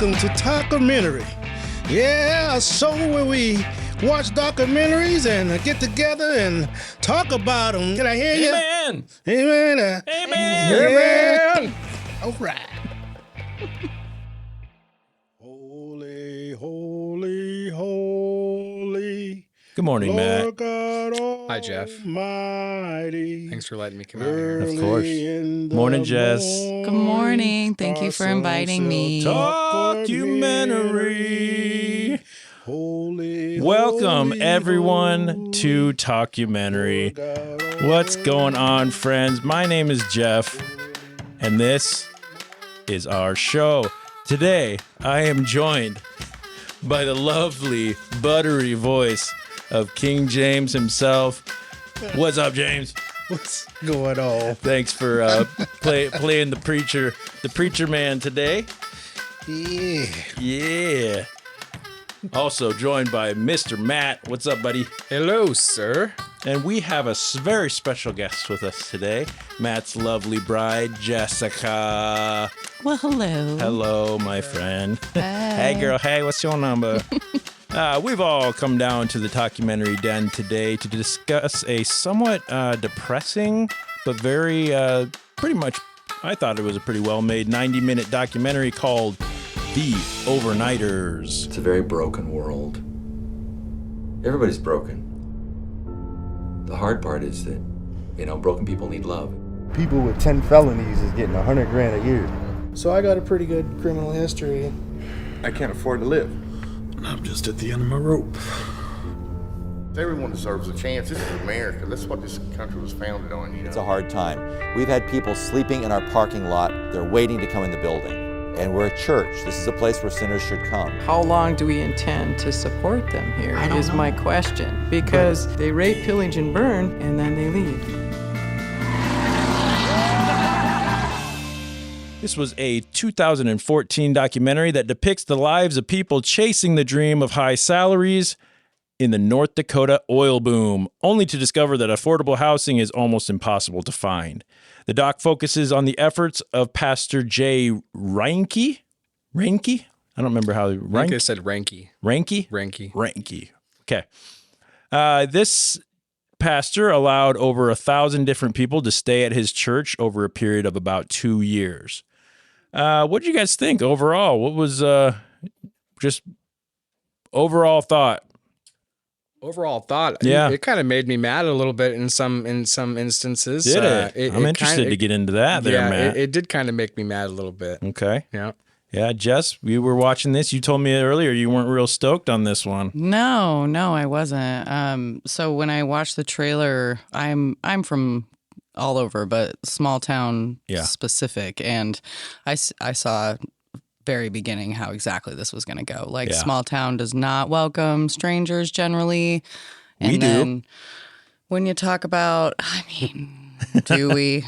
welcome to Talkumentary. Yeah, a show where we watch documentaries and get together and talk about them. Can I hear you? Amen. Amen. Amen. Amen. All right. Holy, holy, holy. Good morning, Matt. Lord God Hi, Jeff. Almighty. Thanks for letting me come out here. Of course. Morning, Jess. Good morning. Thank you for inviting me. Talkumentary. Holy, Welcome, holy, everyone, holy. to Talkumentary. What's going on, friends? My name is Jeff, and this is our show. Today, I am joined by the lovely, buttery voice of King James himself. What's up, James? What's going on? Thanks for playing the preacher man today. Yeah. Yeah. Also joined by Mr. Matt. What's up, buddy? Hello, sir. And we have a very special guest with us today. Matt's lovely bride, Jessica. Well, hello. Hello, my friend. Hey. Hey, girl. Hey, what's your number? We've all come down to the Talkumentary Den today to discuss a somewhat depressing, but very, pretty much, I thought it was a pretty well-made 90-minute documentary called The Overnighters. It's a very broken world. Everybody's broken. The hard part is that, broken people need love. People with 10 felonies is getting $100,000 a year. So I got a pretty good criminal history. I can't afford to live. I'm just at the end of my rope. Everyone deserves a chance. This is America. That's what this country was founded on, It's a hard time. We've had people sleeping in our parking lot. They're waiting to come in the building. And we're a church. This is a place where sinners should come. How long do we intend to support them here is my question. Because they rape, pillage, and burn, and then they leave. This was a 2014 documentary that depicts the lives of people chasing the dream of high salaries in the North Dakota oil boom, only to discover that affordable housing is almost impossible to find. The doc focuses on the efforts of Pastor Jay Reinke? Reinke? I don't remember how. I think I said Ranky. Reinke? Ranky. Reinke. Okay. This pastor allowed over 1,000 different people to stay at his church over a period of about 2 years. What did you guys think overall? What was just overall thought? Overall thought, Yeah. it kind of made me mad a little bit in some instances. Did it? I'm interested to get into that there, Matt. It did kind of make me mad a little bit. Okay. Yeah. Yeah, Jess, we were watching this. You told me earlier you weren't real stoked on this one. No, I wasn't. So when I watched the trailer, I'm from all over, but small town specific, and I saw very beginning how exactly this was going to go. Like small town does not welcome strangers generally. And we do. Then when you talk about, do we?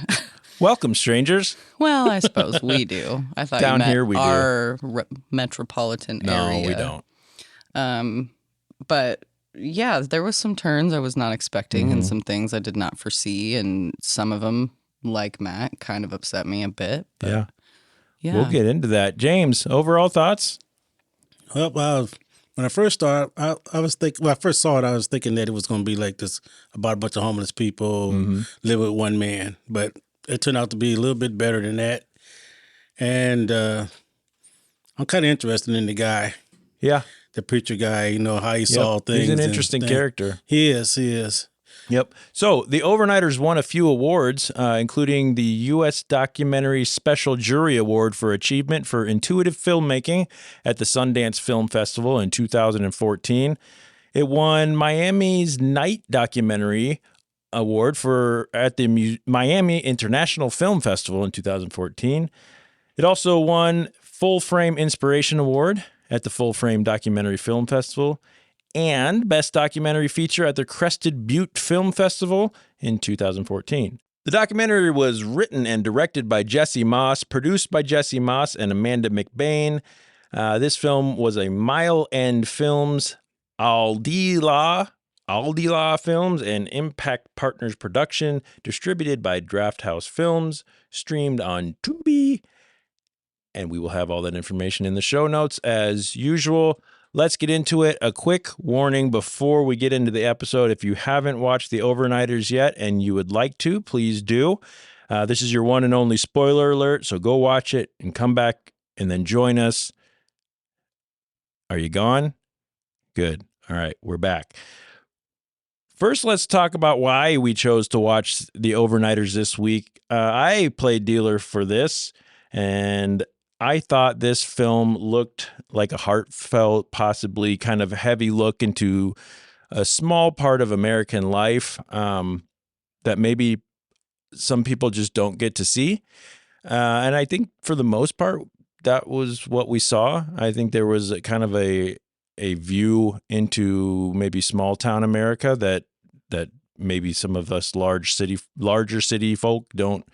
Welcome, strangers. Well, I suppose we do. I thought Down you meant here we our metropolitan area. No, we don't. But yeah, there was some turns I was not expecting and some things I did not foresee. And some of them, like Matt, kind of upset me a bit. But Yeah. Yeah. We'll get into that. James, overall thoughts? Well, when I first started, I was thinking. When I first saw it, I was thinking that it was going to be like this about a bunch of homeless people live with one man, but it turned out to be a little bit better than that. And I'm kind of interested in the guy. Yeah. The preacher guy. How he saw things. He's an interesting character. He is. Yep. So the Overnighters won a few awards, including the U.S. Documentary Special Jury Award for Achievement for Intuitive Filmmaking at the Sundance Film Festival in 2014. It won Miami's Night Documentary Award at the Miami International Film Festival in 2014. It also won Full Frame Inspiration Award at the Full Frame Documentary Film Festival and Best Documentary Feature at the Crested Butte Film Festival in 2014. The documentary was written and directed by Jesse Moss, produced by Jesse Moss and Amanda McBain. This film was a Mile End Films, Aldila Films, and Impact Partners production, distributed by Draft House Films, streamed on Tubi And we will have all that information in the show notes as usual. Let's get into it. A quick warning before we get into the episode. If you haven't watched The Overnighters yet and you would like to, please do. This is your one and only spoiler alert, so go watch it and come back and then join us. Are you gone? Good. All right, we're back. First, let's talk about why we chose to watch The Overnighters this week. I played dealer for this, and I thought this film looked like a heartfelt, possibly kind of heavy look into a small part of American life that maybe some people just don't get to see. And I think for the most part, that was what we saw. I think there was a kind of a view into maybe small town America that maybe some of us larger city folk don't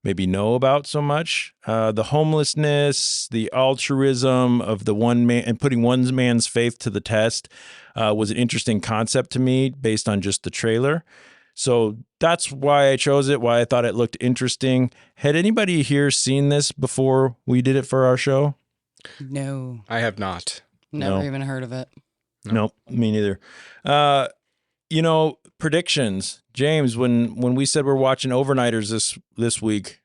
maybe know about so much. The homelessness, the altruism of the one man and putting one man's faith to the test was an interesting concept to me based on just the trailer. So that's why I chose it, why I thought it looked interesting. Had anybody here seen this before we did it for our show? No. I have not. Never even heard of it. Nope, me neither. Predictions. James, when we said we're watching Overnighters this week,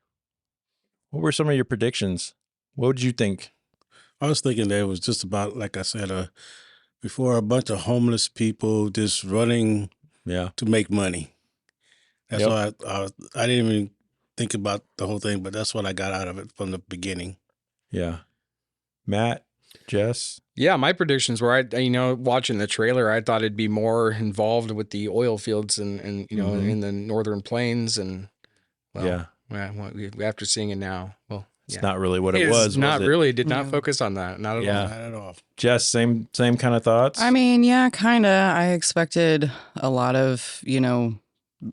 what were some of your predictions? What did you think? I was thinking that it was just about, like I said, before, a bunch of homeless people just running to make money. That's why I didn't even think about the whole thing, but that's what I got out of it from the beginning. Yeah. Matt, Jess? Yeah, my predictions were, watching the trailer, I thought it'd be more involved with the oil fields and in the northern plains. And, after seeing it now, it's not really what it was. Not really. Did not focus on that. Not at all. Not at all. Jess, same kind of thoughts? I mean, yeah, kind of. I expected a lot of,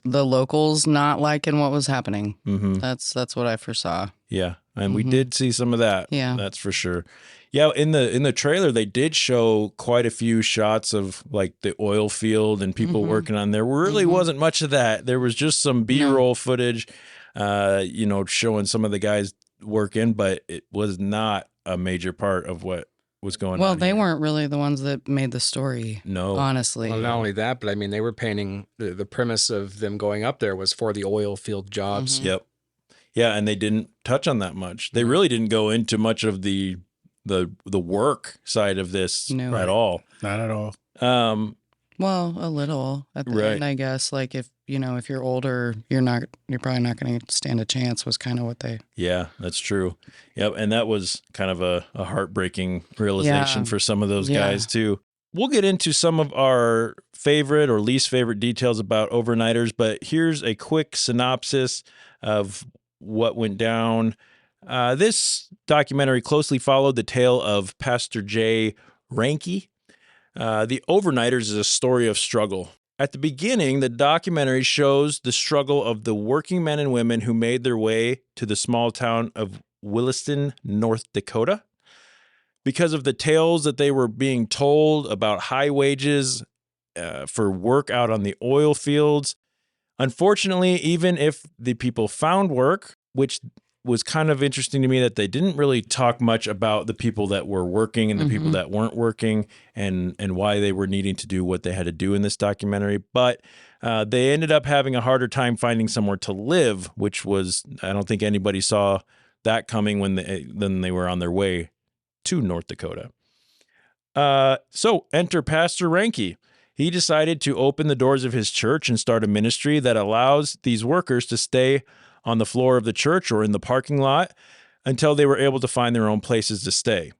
the locals not liking what was happening. Mm-hmm. That's what I foresaw. Yeah, and we did see some of that. Yeah, that's for sure. Yeah, in the trailer they did show quite a few shots of like the oil field and people working on there. Really wasn't much of that. There was just some B-roll footage, showing some of the guys working, but it was not a major part of what was going on. Well, they weren't really the ones that made the story. No, honestly. Well, not only that, but I mean, they were painting the premise of them going up there was for the oil field jobs. Yep. Yeah, and they didn't touch on that much. They really didn't go into much of the work side of this at all. Not at all. Well, a little at the end, I guess. Like if you're older, you're probably not going to stand a chance. Was kind of what they. Yeah, that's true. Yep, and that was kind of a heartbreaking realization for some of those guys too. We'll get into some of our favorite or least favorite details about Overnighters, but here's a quick synopsis of what went down. This documentary closely followed the tale of Pastor Jay Ranke. The Overnighters is a story of struggle. At the beginning, the documentary shows the struggle of the working men and women who made their way to the small town of Williston, North Dakota. Because of the tales that they were being told about high wages for work out on the oil fields. Unfortunately, even if the people found work, which was kind of interesting to me that they didn't really talk much about the people that were working and the people that weren't working and why they were needing to do what they had to do in this documentary. But they ended up having a harder time finding somewhere to live, which was, I don't think anybody saw that coming when they were on their way to North Dakota. So enter Pastor Ranke. He decided to open the doors of his church and start a ministry that allows these workers to stay on the floor of the church or in the parking lot until they were able to find their own places to stay.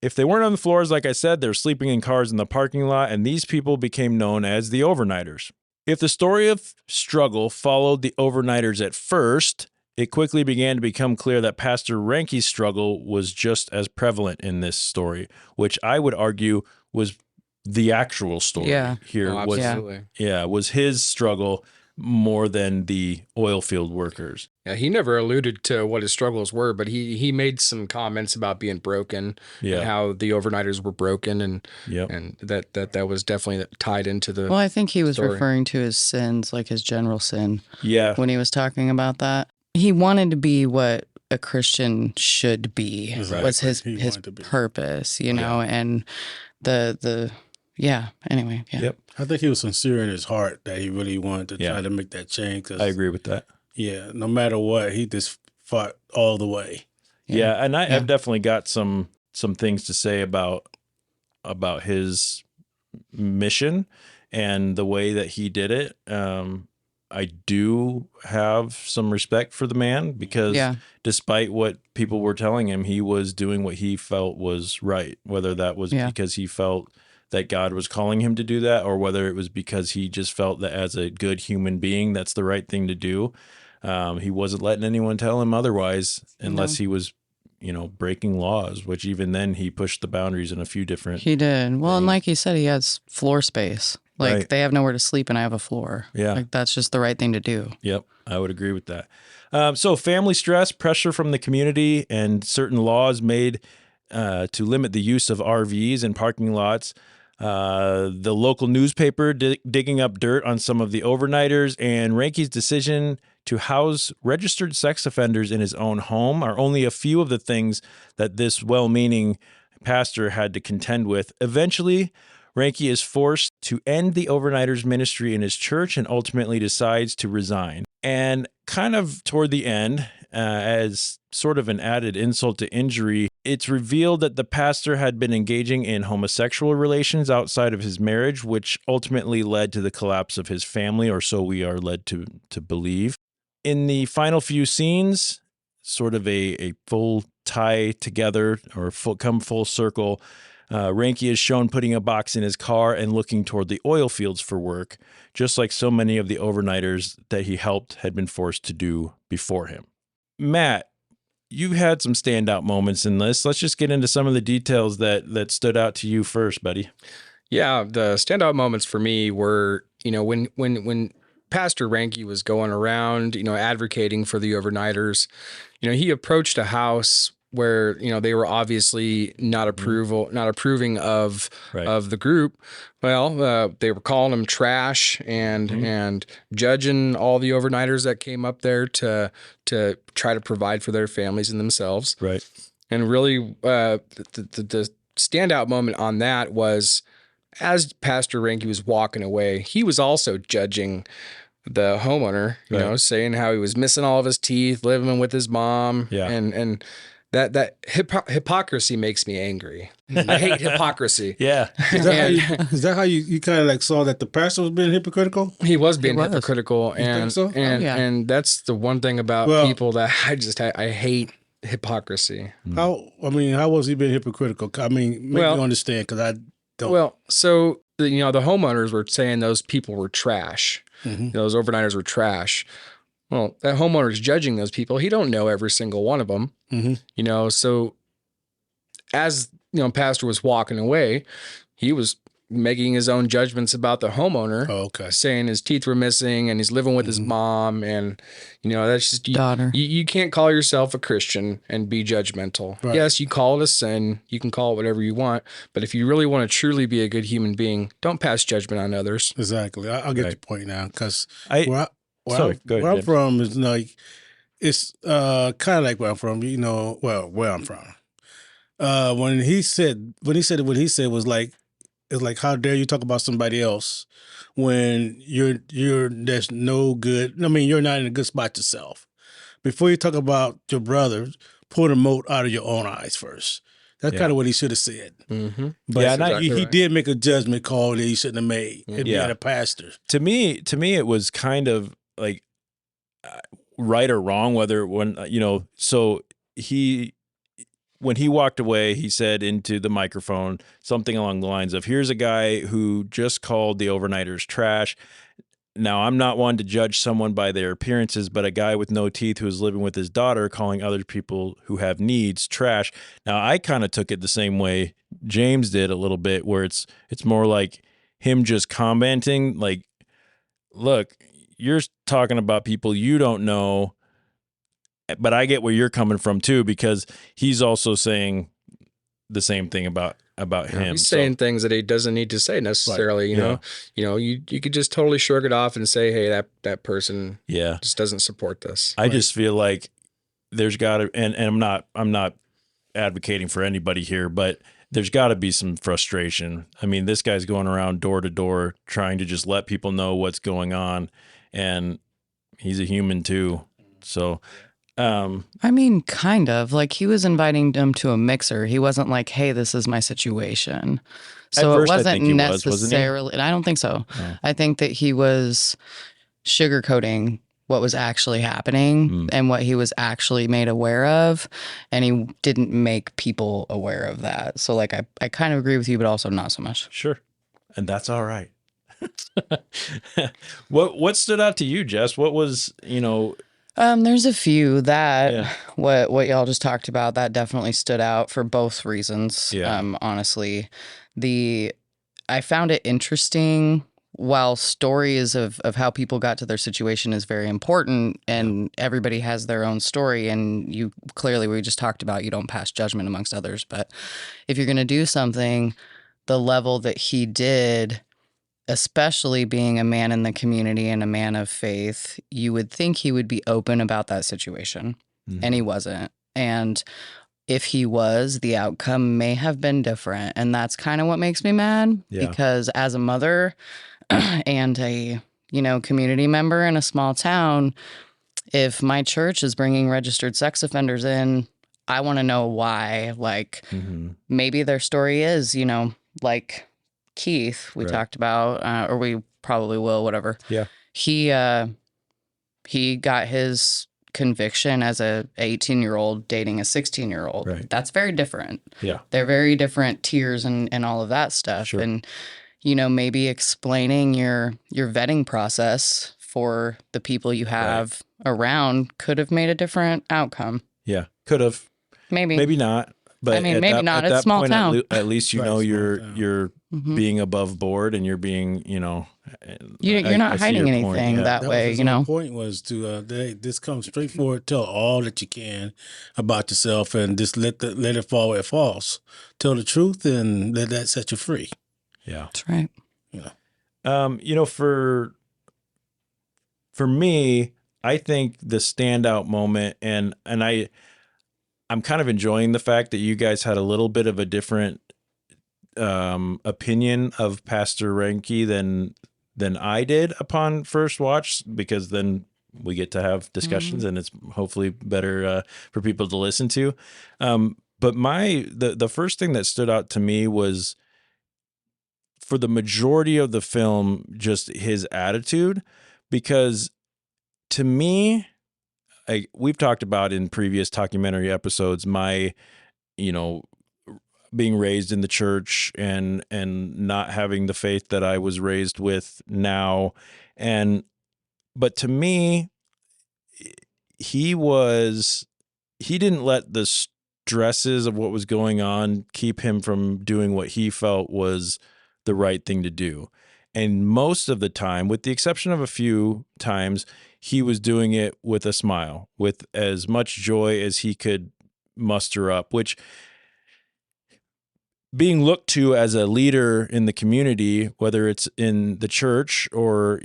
If they weren't on the floors, like I said, they were sleeping in cars in the parking lot, and these people became known as the Overnighters. If the story of struggle followed the Overnighters at first, it quickly began to become clear that Pastor Ranke's struggle was just as prevalent in this story, which I would argue was the actual story here. Oh, absolutely. Was his struggle more than the oil field workers. Yeah, he never alluded to what his struggles were, but he made some comments about being broken and how the Overnighters were broken and that was definitely tied into the Well, I think he was story. referring to his sins, like his general sin. Yeah. When he was talking about that. He wanted to be what a Christian should be. Exactly. Was his purpose, you know, and anyway. Yeah. Yep. I think he was sincere in his heart that he really wanted to try to make that change. I agree with that. Yeah, no matter what, he just fought all the way. Yeah, and I've definitely got some things to say about his mission and the way that he did it. I do have some respect for the man because despite what people were telling him, he was doing what he felt was right, whether that was because he felt that God was calling him to do that, or whether it was because he just felt that as a good human being, that's the right thing to do. He wasn't letting anyone tell him otherwise unless he was, breaking laws, which even then he pushed the boundaries in a few different. He did. Well, and like he said, he has floor space. Like they have nowhere to sleep and I have a floor. Yeah. Like that's just the right thing to do. Yep. I would agree with that. So family stress, pressure from the community, and certain laws made to limit the use of RVs in parking lots. The local newspaper digging up dirt on some of the overnighters, and Ranke's decision to house registered sex offenders in his own home are only a few of the things that this well-meaning pastor had to contend with. Eventually, Ranke is forced to end the overnighters ministry in his church and ultimately decides to resign. And kind of toward the end, as sort of an added insult to injury, it's revealed that the pastor had been engaging in homosexual relations outside of his marriage, which ultimately led to the collapse of his family, or so we are led to believe. In the final few scenes, sort of a full tie together or come full circle, Ranke is shown putting a box in his car and looking toward the oil fields for work, just like so many of the overnighters that he helped had been forced to do before him. Matt, you had some standout moments in this. Let's just get into some of the details that stood out to you first, buddy. Yeah, the standout moments for me were, when Pastor Ranke was going around, advocating for the overnighters, he approached a house where, they were obviously not approving of the group. Well, they were calling them trash and judging all the overnighters that came up there to try to provide for their families and themselves. Right. And really, the standout moment on that was, as Pastor Ranke was walking away, he was also judging the homeowner, saying how he was missing all of his teeth, living with his mom, and that hypocrisy makes me angry. I hate hypocrisy. Yeah. Is that how you kind of like saw that the pastor was being hypocritical? He was being hypocritical, and so? and that's the one thing about people that I hate hypocrisy. How was he being hypocritical? I mean, make me understand, because I don't. Well, so the homeowners were saying those people were trash. Those overnighters were trash. Well, that homeowner is judging those people. He don't know every single one of them. So as pastor was walking away, he was making his own judgments about the homeowner, saying his teeth were missing and he's living with his mom, and that's just daughter. You can't call yourself a Christian and be judgmental. Right. Yes, you call it a sin, you can call it whatever you want, but if you really want to truly be a good human being, don't pass judgment on others. Exactly. I'll get your point now, because where I'm from is like, it's kind of like where I'm from, where I'm from. When he said what he said was like, it's like, how dare you talk about somebody else when you're there's no good. I mean, you're not in a good spot yourself. Before you talk about your brother, pull the mote out of your own eyes first. That's kind of what he should have said. But he did make a judgment call that he shouldn't have made. Being a pastor. To me, it was kind of like right or wrong, so when he walked away, he said into the microphone something along the lines of, here's a guy who just called the overnighters trash. Now, I'm not one to judge someone by their appearances, but a guy with no teeth who is living with his daughter calling other people who have needs trash. Now, I kind of took it the same way James did a little bit, where it's more like him just commenting, like, look, you're talking about people you don't know, but I get where you're coming from too, because he's also saying the same thing about him. He's saying things that he doesn't need to say necessarily. You could just totally shrug it off and say, hey, that person just doesn't support this. I just feel like there's got to, and I'm not advocating for anybody here, but there's got to be some frustration. I mean, this guy's going around door to door trying to just let people know what's going on, and he's a human too. So, I mean, kind of like he was inviting them to a mixer. He wasn't like, "Hey, this is my situation." So first, it wasn't wasn't he? necessarily. And I don't think so. No. I think that he was sugarcoating what was actually happening and what he was actually made aware of, and he didn't make people aware of that. So, like, I kind of agree with you, but also not so much. Sure, and that's all right. What stood out to you, Jess? What was, There's a few that what y'all just talked about that definitely stood out for both reasons. Yeah. Honestly, I found it interesting. While stories of how people got to their situation is very important, and everybody has their own story, and you clearly, we just talked about, you don't pass judgment amongst others. But if you're going to do something, the level that he did, especially being a man in the community and a man of faith, you would think he would be open about that situation. And he wasn't. And if he was, the outcome may have been different. And that's kind of what makes me mad, because as a mother and a, community member in a small town, if my church is bringing registered sex offenders in, I want to know why. Like, maybe their story is, like Keith we talked about, or we probably will, whatever. Yeah. He got his conviction as a 18-year-old dating a 16-year-old. Right. That's very different. Yeah. They're very different tiers and all of that stuff. Sure. And, maybe explaining your vetting process for the people you have around could have made a different outcome. Yeah. Could have. Maybe not. But I mean, maybe not. It's a small town. At least you're being above board, and you're being, you're not hiding anything that way. The point was to this comes straightforward. Tell all that you can about yourself, and just let it fall where it falls. Tell the truth, and let that set you free. Yeah, that's right. For me, I think the standout moment, and I'm kind of enjoying the fact that you guys had a little bit of a different opinion of Pastor Renke than I did upon first watch, because then we get to have discussions and it's hopefully better for people to listen to. But the first thing that stood out to me was, for the majority of the film, just his attitude, because to me, we've talked about in previous Talkumentary episodes, my, being raised in the church and not having the faith that I was raised with now. But to me, he didn't let the stresses of what was going on keep him from doing what he felt was the right thing to do. And most of the time, with the exception of a few times, he was doing it with a smile, with as much joy as he could muster up, which, being looked to as a leader in the community, whether it's in the church or,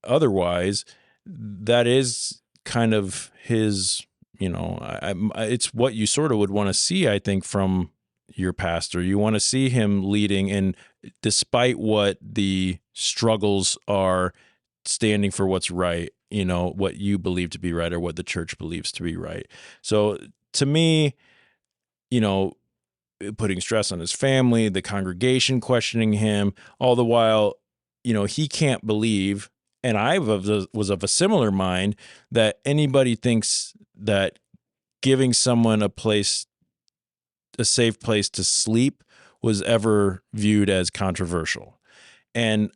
otherwise, that is kind of his, it's what you sort of would want to see, I think, from your pastor. You want to see him leading, and despite what the struggles are, standing for what's right, what you believe to be right or what the church believes to be right. So to me, putting stress on his family, the congregation questioning him, all the while, he can't believe, and I was of a similar mind, that anybody thinks that giving someone a safe place to sleep was ever viewed as controversial. And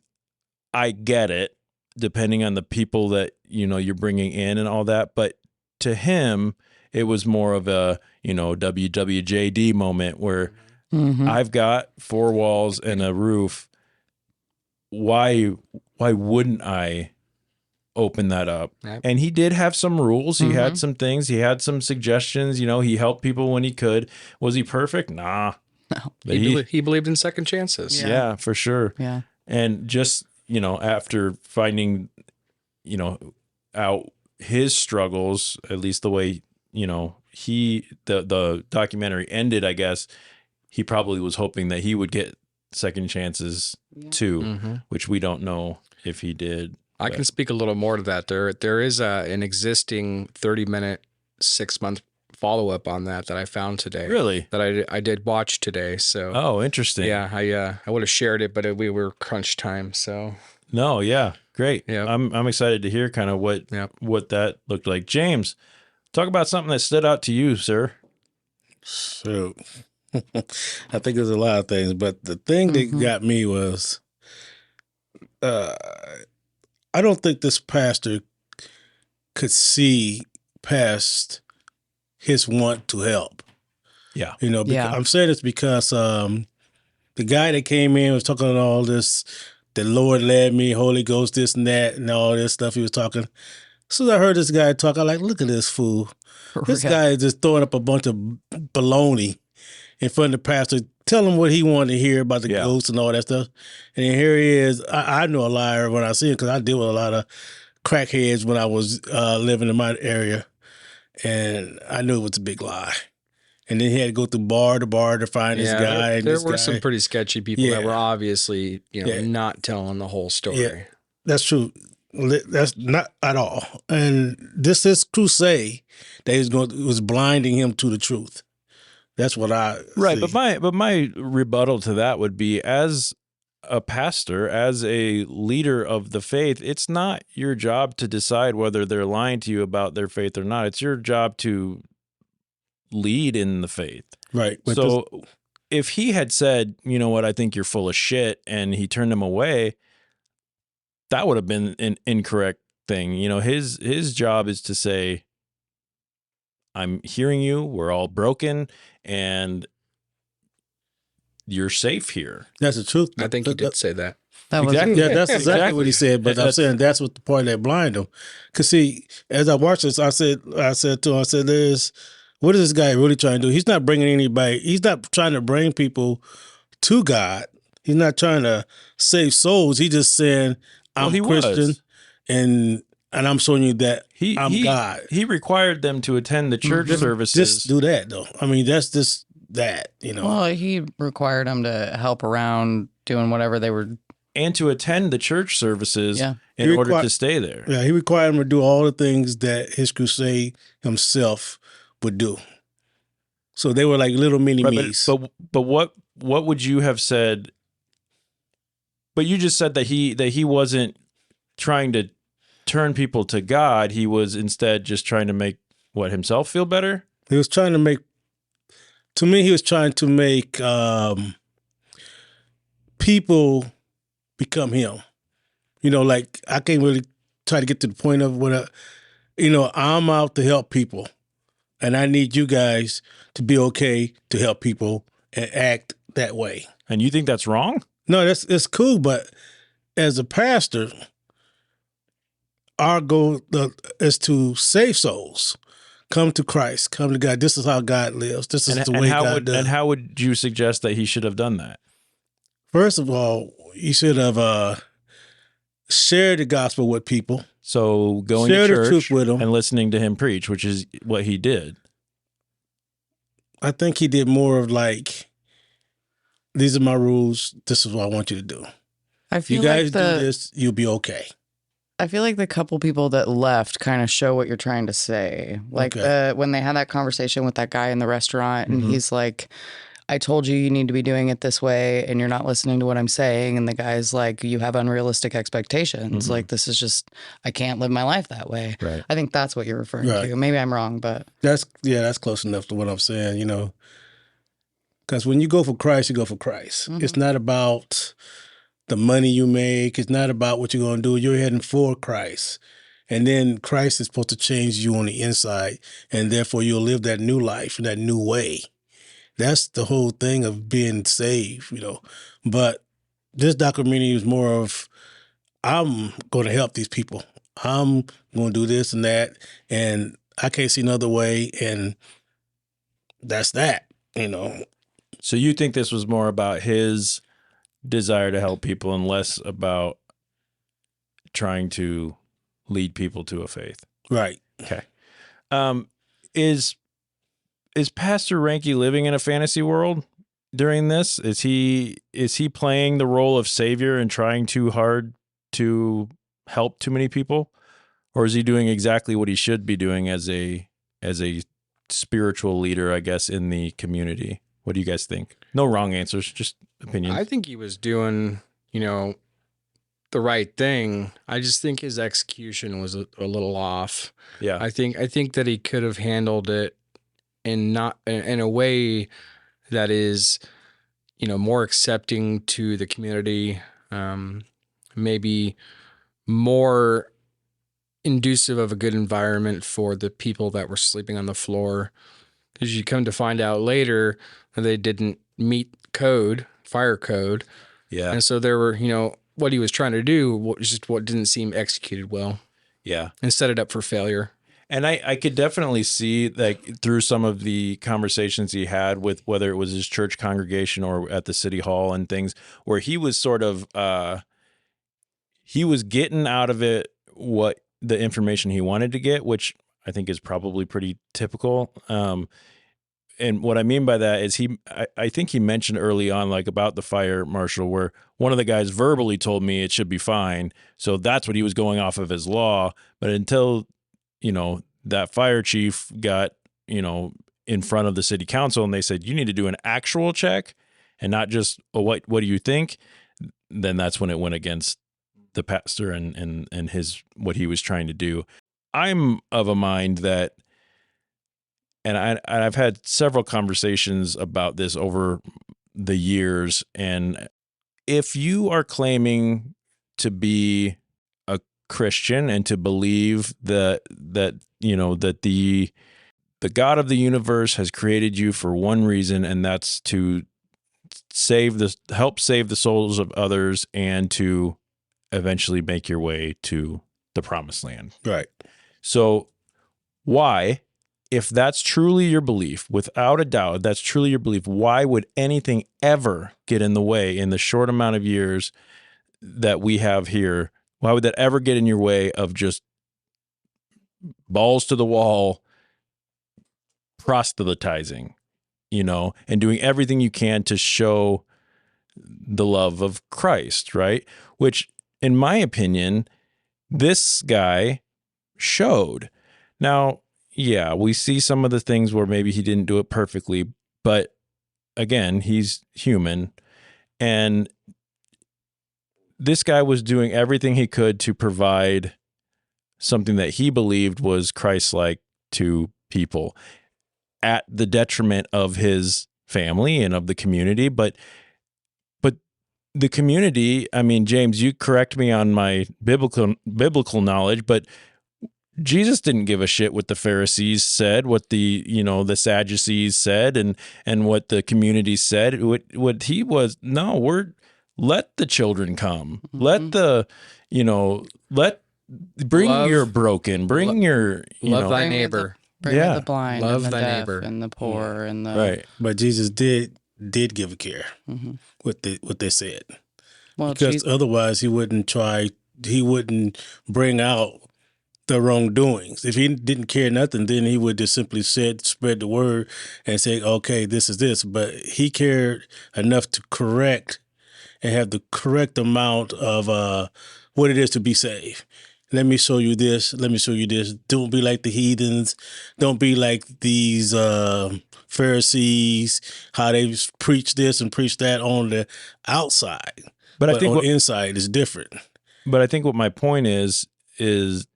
I get it, depending on the people that, you're bringing in and all that. But to him, it was more of a, WWJD moment where I've got four walls and a roof. Why wouldn't I open that up? Right. And he did have some rules. He had some things. He had some suggestions. He helped people when he could. Was he perfect? Nah. No. He believed in second chances. Yeah, for sure. Yeah. And just, after finding, out his struggles, at least the way the documentary ended, I guess he probably was hoping that he would get second chances too, which we don't know if he did. I can speak a little more to that. There is an existing 30-minute 6-month follow-up on that I found today. Really? That I did watch today. So interesting. Yeah, I would have shared it, but we were crunch time. So no, yeah, great. Yeah, I'm excited to hear kind of what that looked like. James, talk about something that stood out to you, sir. So I think there's a lot of things, but the thing that got me was I don't think this pastor could see past his want to help. Yeah. I'm saying this because the guy that came in was talking all this, the Lord led me, Holy Ghost, this and that, and all this stuff he was talking. As soon as I heard this guy talk, I'm like, look at this fool. This guy is just throwing up a bunch of baloney in front of the pastor, tell him what he wanted to hear about the ghosts and all that stuff. And then here he is. I know a liar when I see him because I deal with a lot of crackheads when I was living in my area. And I knew it was a big lie. And then he had to go through bar to bar to find this guy. There were some pretty sketchy people that were obviously, not telling the whole story. Yeah, that's true. That's not at all. And this crusade that was blinding him to the truth. That's what I right. see. But my rebuttal to that would be, as a pastor, as a leader of the faith, it's not your job to decide whether they're lying to you about their faith or not. It's your job to lead in the faith. Right. But so if he had said, you know what, I think you're full of shit, and he turned him away, that would have been an incorrect thing. His job is to say, I'm hearing you, we're all broken, and you're safe here. That's the truth. I think he did say that. Exactly. Yeah, that's exactly what he said. But I'm saying that's what the part that blinded him. Because see, as I watched this, I said to him, what is this guy really trying to do? He's not bringing anybody. He's not trying to bring people to God. He's not trying to save souls. He's just saying, I'm Christian, and I'm showing you that I'm God. He required them to attend the church services. Just do that, though. I mean, that's just that, Well, he required them to help around doing whatever they were. And to attend the church services in order to stay there. Yeah, he required them to do all the things that his crusade himself would do. So they were like little mini-me's. But what would you have said? But you just said that he wasn't trying to turn people to God. He was instead just trying to make himself feel better. He was trying to make. To me, he was trying to make people become him. Like I can't really try to get to the point of what I'm out to help people, and I need you guys to be okay to help people and act that way. And you think that's wrong? No, it's cool, but as a pastor, our goal is to save souls. Come to Christ. Come to God. This is how God lives. This is the way God does. And how would you suggest that he should have done that? First of all, he should have shared the gospel with people. So going to church with them and listening to him preach, which is what he did. I think he did more of like, these are my rules. This is what I want you to do. If you guys do this, you'll be okay. I feel like the couple people that left kind of show what you're trying to say. Like when they had that conversation with that guy in the restaurant and he's like, I told you need to be doing it this way and you're not listening to what I'm saying. And the guy's like, you have unrealistic expectations. Like, this is just, I can't live my life that way. Right. I think that's what you're referring to. Maybe I'm wrong, but. That's close enough to what I'm saying, Because when you go for Christ, you go for Christ. It's not about the money you make. It's not about what you're going to do. You're heading for Christ. And then Christ is supposed to change you on the inside. And therefore, you'll live that new life, that new way. That's the whole thing of being saved, But this documentary is more of, I'm going to help these people. I'm going to do this and that. And I can't see another way. And that's that, So you think this was more about his desire to help people and less about trying to lead people to a faith? Right. Okay. is Pastor Ranke living in a fantasy world during this? Is he playing the role of savior and trying too hard to help too many people? Or is he doing exactly what he should be doing as a spiritual leader, I guess, in the community? What do you guys think? No wrong answers, just opinions. I think he was doing, the right thing. I just think his execution was a little off. Yeah. I think that he could have handled it in a way that is, more accepting to the community, maybe more inducive of a good environment for the people that were sleeping on the floor. Because you come to find out later that they didn't meet fire code. Yeah. And so there were, what he was trying to do was just what didn't seem executed well. Yeah. And set it up for failure. And I could definitely see, like, through some of the conversations he had with whether it was his church congregation or at the city hall and things, where he was sort of he was getting out of it what the information he wanted to get, which I think is probably pretty typical. And what I mean by that is I think he mentioned early on, like, about the fire marshal, where one of the guys verbally told me it should be fine. So that's what he was going off of as law. But until, that fire chief got, in front of the city council and they said, you need to do an actual check and not just, what do you think? Then that's when it went against the pastor and what he was trying to do. I'm of a mind that, and I've had several conversations about this over the years, and if you are claiming to be a Christian and to believe that the God of the universe has created you for one reason, and that's to help save the souls of others and to eventually make your way to the promised land. Right. So why, if that's truly your belief, without a doubt, that's truly your belief, why would anything ever get in the way in the short amount of years that we have here? Why would that ever get in your way of just balls to the wall proselytizing, and doing everything you can to show the love of Christ, right? Which, in my opinion, this guy showed. Now, yeah, we see some of the things where maybe he didn't do it perfectly, but again, he's human. And this guy was doing everything he could to provide something that he believed was Christ-like to people at the detriment of his family and of the community. But the community, I mean, James, you correct me on my biblical knowledge, but Jesus didn't give a shit what the Pharisees said, what the Sadducees said, and what the community said. What he was, let the children come. Mm-hmm. Bring your broken, bring your, love thy neighbor. Bring the blind, love and the thy deaf, neighbor, and the poor, and the right. But Jesus did give a care what they said, because otherwise he wouldn't bring out the wrongdoings. If he didn't care nothing, then he would just simply spread the word and say, okay, this is this. But he cared enough to correct and have the correct amount of what it is to be saved. Let me show you this. Let me show you this. Don't be like the heathens. Don't be like these Pharisees, how they preach this and preach that on the outside. But I think on the inside is different. But I think what my point is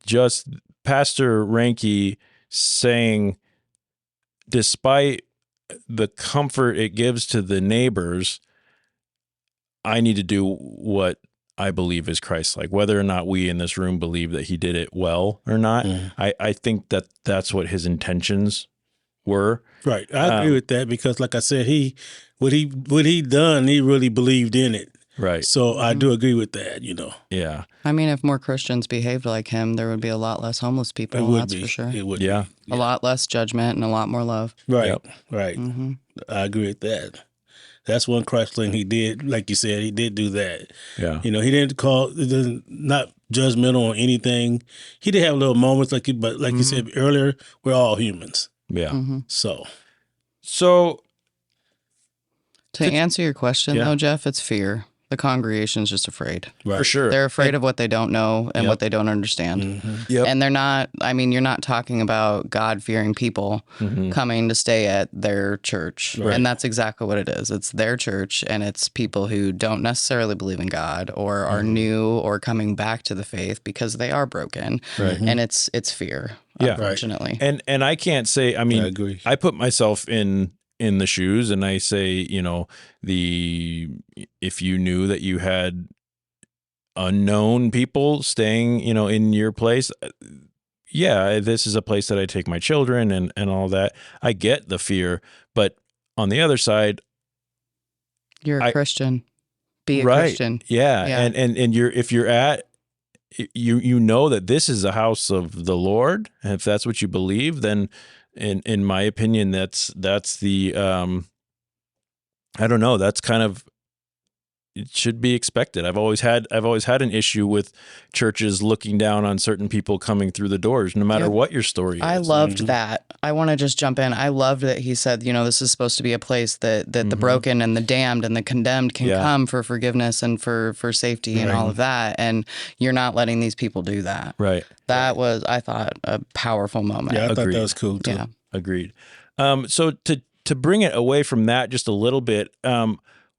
just Pastor Ranke saying, despite the comfort it gives to the neighbors, I need to do what I believe is Christ-like, whether or not we in this room believe that he did it well or not. Mm. I think that's what his intentions were. Right. I agree with that, because like I said, what he done, he really believed in it. Right. So I do agree with that, Yeah. I mean, if more Christians behaved like him, there would be a lot less homeless people. That's for sure. It would. Yeah. Be. A lot less judgment and a lot more love. Right. Yep. Right. Mm-hmm. I agree with that. That's one Christ thing he did. Like you said, he did do that. Yeah. He didn't not judgmental on anything. He did have little moments but like you said earlier, we're all humans. Yeah. Mm-hmm. So to answer your question, Yeah. though, Jeff, it's fear. The congregation's just afraid. for sure. They're afraid of what they don't know and Yep. what they don't understand. Yep. And they're not, I mean, you're not talking about God-fearing people coming to stay at their church. Right. And that's exactly what it is. It's their church, and it's people who don't necessarily believe in God or are new or coming back to the faith because they are broken. Right. And it's fear, Yeah. unfortunately. And I can't say, I mean, I agree. I put myself in the shoes and I say, you know, if you knew that you had unknown people staying, you know, in your place, yeah, this is a place that I take my children and all that. I get the fear, but on the other side, You're a Christian. Be a right. Christian. Yeah. And if you're at, you know that this is a house of the Lord, and if that's what you believe, then in my opinion, that's the I don't know, that's kind of, it should be expected. I've always had an issue with churches looking down on certain people coming through the doors, no matter what your story is. I loved that. I want to just jump in. I loved that he said, you know, this is supposed to be a place that the broken and the damned and the condemned can come for forgiveness and for safety and all of that. And you're not letting these people do that. Right. That was, I thought, a powerful moment. Yeah, I thought that was cool too. Yeah. Agreed. So to bring it away from that just a little bit,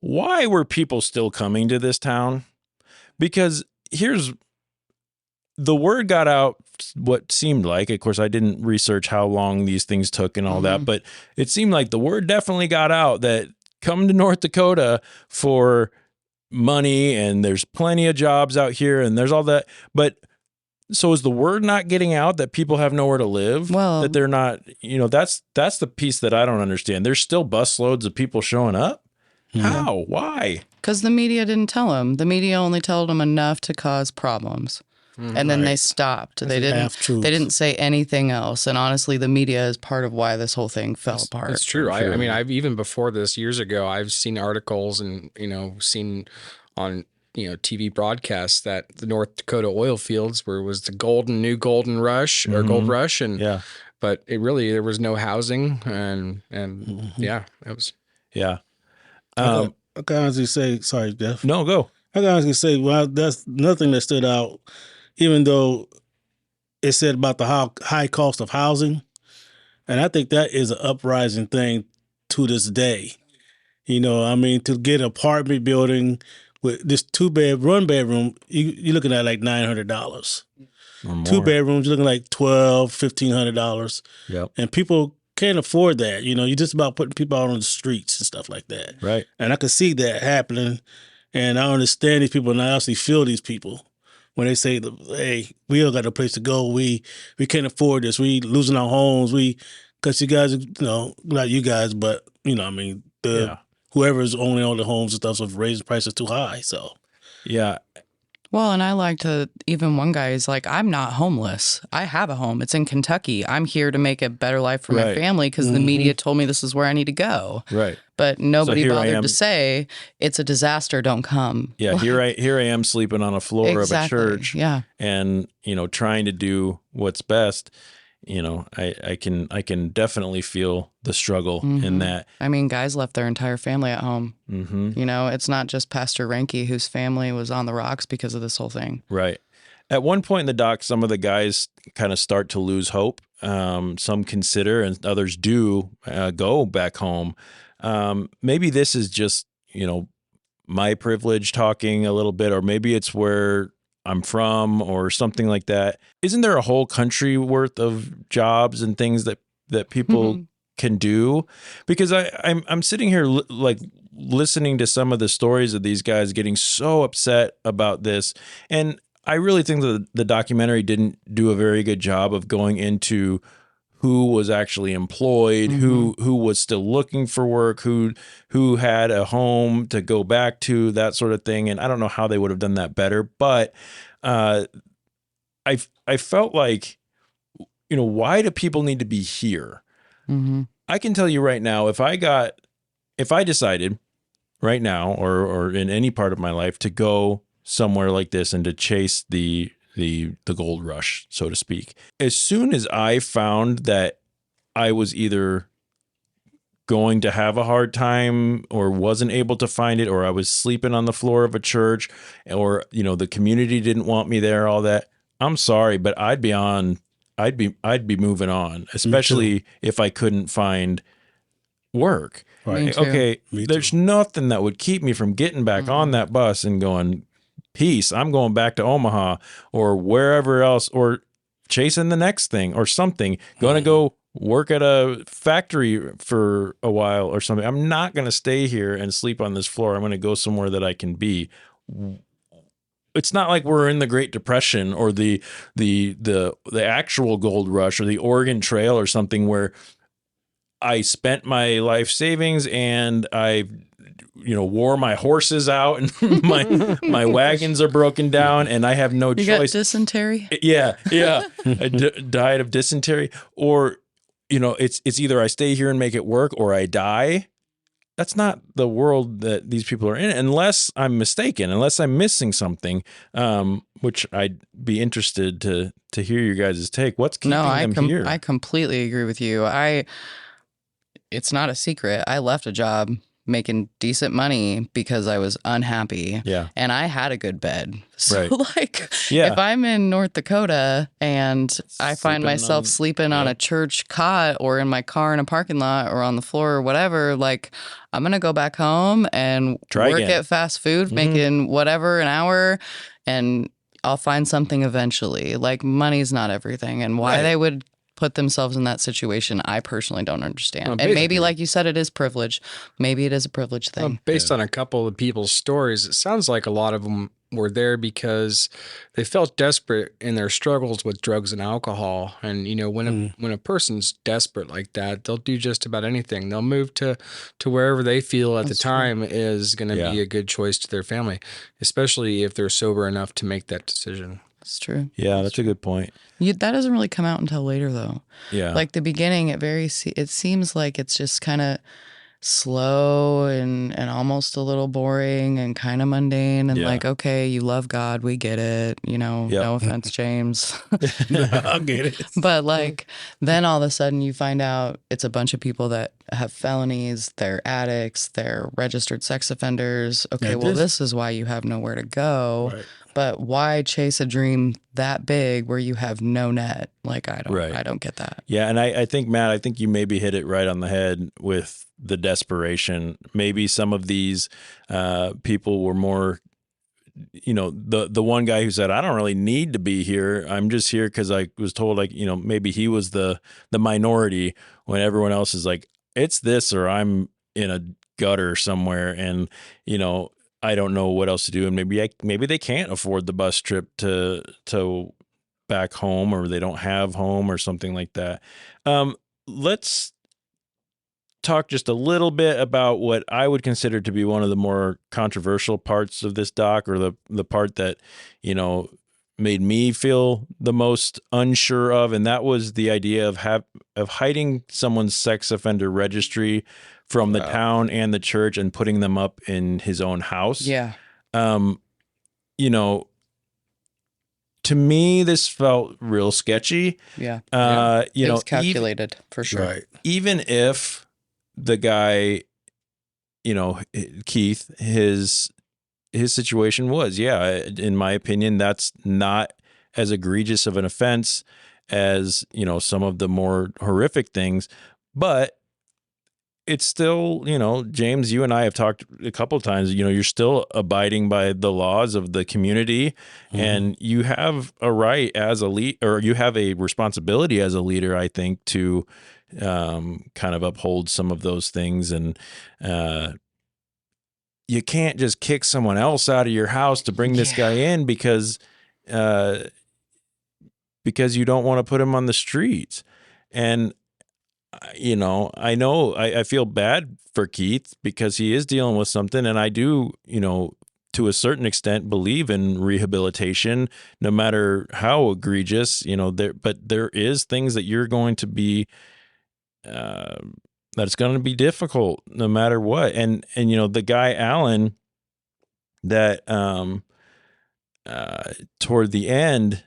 why were people still coming to this town? Because the word got out what seemed like, of course, I didn't research how long these things took and all that, but it seemed like the word definitely got out that come to North Dakota for money and there's plenty of jobs out here and there's all that. But so is the word not getting out that people have nowhere to live? Well, that they're not, you know, that's the piece that I don't understand. There's still busloads of people showing up. How? Why? Because the media didn't tell them. The media only told them enough to cause problems. And then they stopped. They didn't say anything else. And honestly, the media is part of why this whole thing fell apart. It's true. I mean, I've even before this years ago, I've seen articles and, you know, seen on, you know, TV broadcasts that the North Dakota oil fields where it was the new golden rush or gold rush. And but it really, there was no housing and yeah, it was. Yeah. I can honestly say, sorry, Jeff. No, go. I can honestly say, well, that's nothing that stood out, even though it said about the high cost of housing. And I think that is an uprising thing to this day. You know, I mean, to get an apartment building with this one bedroom, you're looking at like $900. 2 bedrooms, you're looking like $1,200, $1,500. Yep. And people can't afford that. You know, you're just about putting people out on the streets and stuff like that. Right. And I could see that happening. And I understand these people, and I actually feel these people when they say, hey, we all got a place to go. We can't afford this. We losing our homes. Because you guys, you know, not you guys, but, you know, I mean, whoever's owning all the homes and stuff, so raising prices too high. So, yeah. Well, and I like to, even one guy is like, I'm not homeless. I have a home. It's in Kentucky. I'm here to make a better life for my family because the media told me this is where I need to go. Right. But nobody bothered to say, it's a disaster, don't come. Yeah, here I am sleeping on a floor of a church. Yeah. And, you know, trying to do what's best. You know, I can definitely feel the struggle in that. I mean, guys left their entire family at home. You know, it's not just Pastor Ranke whose family was on the rocks because of this whole thing. Right. At one point in the doc, some of the guys kind of start to lose hope. Some consider and others do go back home. Maybe this is just, you know, my privilege talking a little bit, or maybe it's where I'm from or something like that. Isn't there a whole country worth of jobs and things that people can do? Because I'm sitting here like listening to some of the stories of these guys getting so upset about this. And I really think that the documentary didn't do a very good job of going into who was actually employed, who was still looking for work, who had a home to go back to, that sort of thing. And I don't know how they would have done that better, but I felt like, you know, why do people need to be here? I can tell you right now, if I decided right now or in any part of my life to go somewhere like this and to chase the gold rush, so to speak, as soon as I found that I was either going to have a hard time or wasn't able to find it, or I was sleeping on the floor of a church, or, you know, the community didn't want me there, all that. I'm sorry, but I'd be moving on, especially if I couldn't find work. Right. Okay, there's nothing that would keep me from getting back on that bus and going, peace, I'm going back to Omaha or wherever else, or chasing the next thing or something. Going to go work at a factory for a while or something. I'm not going to stay here and sleep on this floor. I'm going to go somewhere that I can be. It's not like we're in the Great Depression or the actual gold rush or the Oregon Trail or something where I spent my life savings and I, you know, wore my horses out and my wagons are broken down and I have no choice. You got dysentery? Yeah. I died of dysentery. Or, you know, it's either I stay here and make it work or I die. That's not the world that these people are in, unless I'm mistaken, unless I'm missing something, which I'd be interested to hear your guys' take. What's keeping them here? I completely agree with you. It's not a secret. I left a job making decent money because I was unhappy. Yeah. And I had a good bed. So right. if I'm in North Dakota and I find myself sleeping on a church cot or in my car in a parking lot or on the floor or whatever, like I'm going to go back home and work at fast food, making whatever an hour, and I'll find something eventually. Like money's not everything, and why they would put themselves in that situation, I personally don't understand. And maybe, like you said, it is privilege. Maybe it is a privilege thing. Based on a couple of people's stories, it sounds like a lot of them were there because they felt desperate in their struggles with drugs and alcohol. And, you know, when a person's desperate like that, they'll do just about anything. They'll move to wherever they feel at the time is going to be a good choice to their family, especially if they're sober enough to make that decision. It's true. Yeah, that's a good point. That doesn't really come out until later, though. Yeah. Like the beginning, it seems like it's just kind of slow and almost a little boring and kind of mundane and like, okay, you love God, we get it, you know, no offense, James. I get it. But like, then all of a sudden you find out it's a bunch of people that have felonies, they're addicts, they're registered sex offenders. Okay, this is why you have nowhere to go. Right. But why chase a dream that big where you have no net? Like, I don't get that. Yeah. And I think, Matt, I think you maybe hit it right on the head with the desperation. Maybe some of these people were more, you know, the one guy who said, I don't really need to be here. I'm just here because I was told, like, you know, maybe he was the minority when everyone else is like, it's this or I'm in a gutter somewhere. And, you know, I don't know what else to do, and maybe they can't afford the bus trip to back home, or they don't have home, or something like that. Let's talk just a little bit about what I would consider to be one of the more controversial parts of this doc, or the part that, you know, made me feel the most unsure of, and that was the idea of hiding someone's sex offender registry from the town and the church and putting them up in his own house. Yeah. You know, to me, this felt real sketchy. Yeah. You know, it was calculated for sure. Right. Even if the guy, you know, Keith, his situation was, in my opinion, that's not as egregious of an offense as, you know, some of the more horrific things, but it's still, you know, James, you and I have talked a couple of times, you know, you're still abiding by the laws of the community, and you have a right as a lead, or you have a responsibility as a leader, I think, to kind of uphold some of those things. And you can't just kick someone else out of your house to bring this guy in because you don't want to put him on the streets. And you know, I feel bad for Keith because he is dealing with something, and I do, you know, to a certain extent believe in rehabilitation, no matter how egregious, you know, but there is things that you're going to be, that's going to be difficult no matter what. And, you know, the guy, Alan, that, toward the end,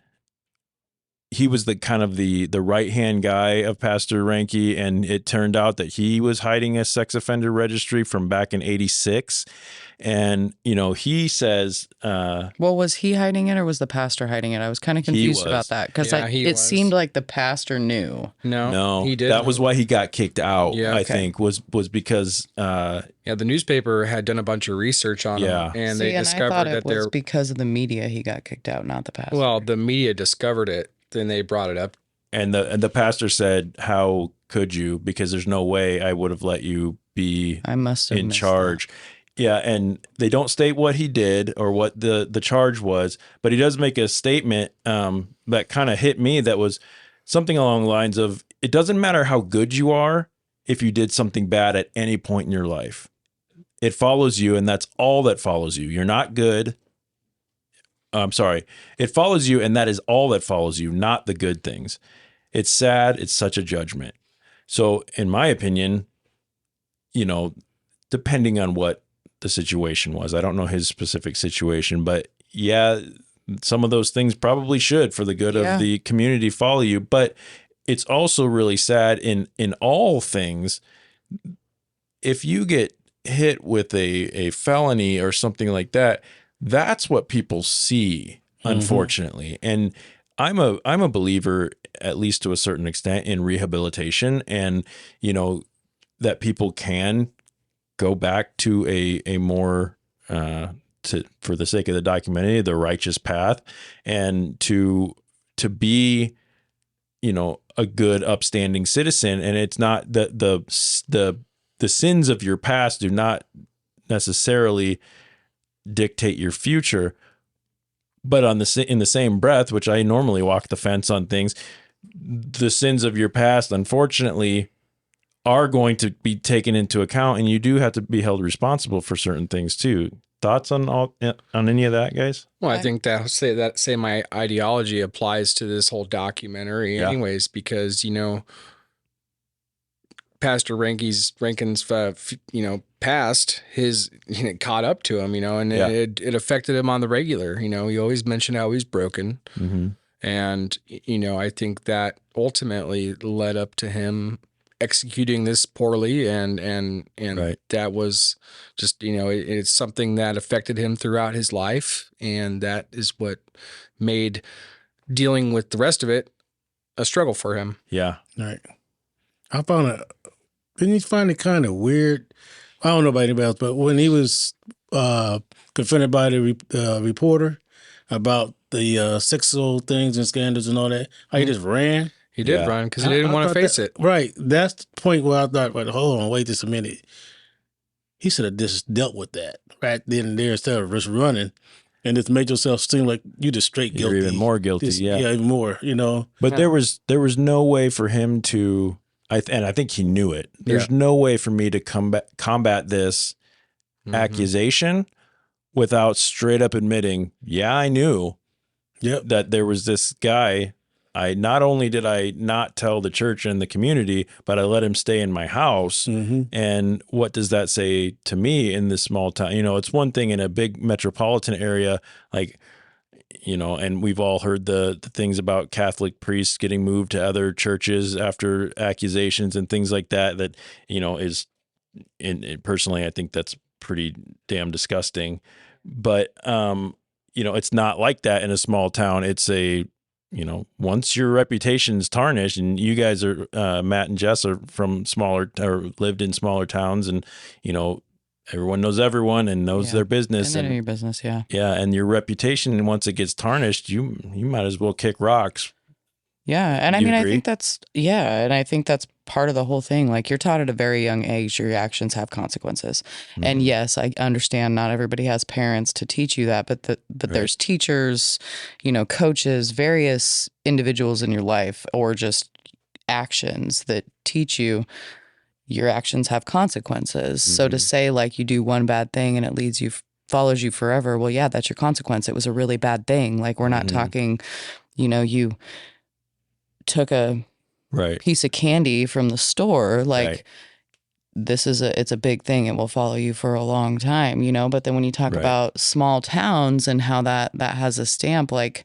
he was the kind of the right-hand guy of Pastor Ranke, and it turned out that he was hiding a sex offender registry from back in '86. And, he says... well, was he hiding it or was the pastor hiding it? I was kind of confused about that because it seemed like the pastor knew. No, he didn't. That was why he got kicked out, I think, was because... the newspaper had done a bunch of research on him, and they discovered I thought that it was because of the media he got kicked out, not the pastor. Well, the media discovered it, then they brought it up. And the pastor said, "How could you? Because there's no way I would have let you be in charge." That. Yeah, and they don't state what he did or what the charge was, but he does make a statement that kind of hit me that was something along the lines of, it doesn't matter how good you are if you did something bad at any point in your life. It follows you, and that's all that follows you. You're not good. I'm sorry. It follows you, and that is all that follows you, not the good things. It's sad. It's such a judgment. So in my opinion, depending on what the situation was, I don't know his specific situation, but yeah, some of those things probably should, for the good of the community, follow you. But it's also really sad in all things. If you get hit with a felony or something like that, that's what people see, unfortunately. And I'm a believer, at least to a certain extent, in rehabilitation, and that people can go back to a more for the sake of the documentary, the righteous path, and to be a good upstanding citizen. And it's not the sins of your past do not necessarily dictate your future, but in the same breath, which I normally walk the fence on things, the sins of your past, unfortunately, are going to be taken into account, and you do have to be held responsible for certain things too. Thoughts on any of that, guys? Well, I think that my ideology applies to this whole documentary anyways, because, Pastor Rankin's past, his caught up to him, and it affected him on the regular. He always mentioned how he's broken. Mm-hmm. And, I think that ultimately led up to him executing this poorly, and that was just, it's something that affected him throughout his life, and that is what made dealing with the rest of it a struggle for him. Yeah. Right. I found it. Didn't you find it kind of weird? I don't know about anybody else, but when he was confronted by the reporter about the sexual things and scandals and all that, how he just ran. He did run because he didn't want to face it. Right. That's the point where I thought, hold on, wait just a minute. He should have just dealt with that right then and there instead of just running, and just made yourself seem like you just straight guilty. You're even more guilty, even more, But there was no way for him to, and I think he knew it. There's no way for me to combat this accusation without straight up admitting, I knew that there was this guy. Not only did I not tell the church and the community, but I let him stay in my house. Mm-hmm. And what does that say to me in this small town? It's one thing in a big metropolitan area, and we've all heard the things about Catholic priests getting moved to other churches after accusations and things like that, is, personally, I think that's pretty damn disgusting. But, it's not like that in a small town. It's once your reputation's tarnished, and you guys are, Matt and Jess are from smaller or lived in smaller towns, and, everyone knows everyone and knows their business. And your business, yeah. Yeah, and your reputation, once it gets tarnished, you might as well kick rocks. Yeah, and I think that's part of the whole thing. Like, you're taught at a very young age, your actions have consequences. Mm-hmm. And yes, I understand not everybody has parents to teach you that, but there's teachers, coaches, various individuals in your life, or just actions that teach you your actions have consequences. Mm-hmm. So to say like you do one bad thing and it follows you forever, well, yeah, that's your consequence. It was a really bad thing. Like, we're not talking, you took a piece of candy from the store, like it's a big thing. It will follow you for a long time, But then when you talk about small towns and how that has a stamp, like,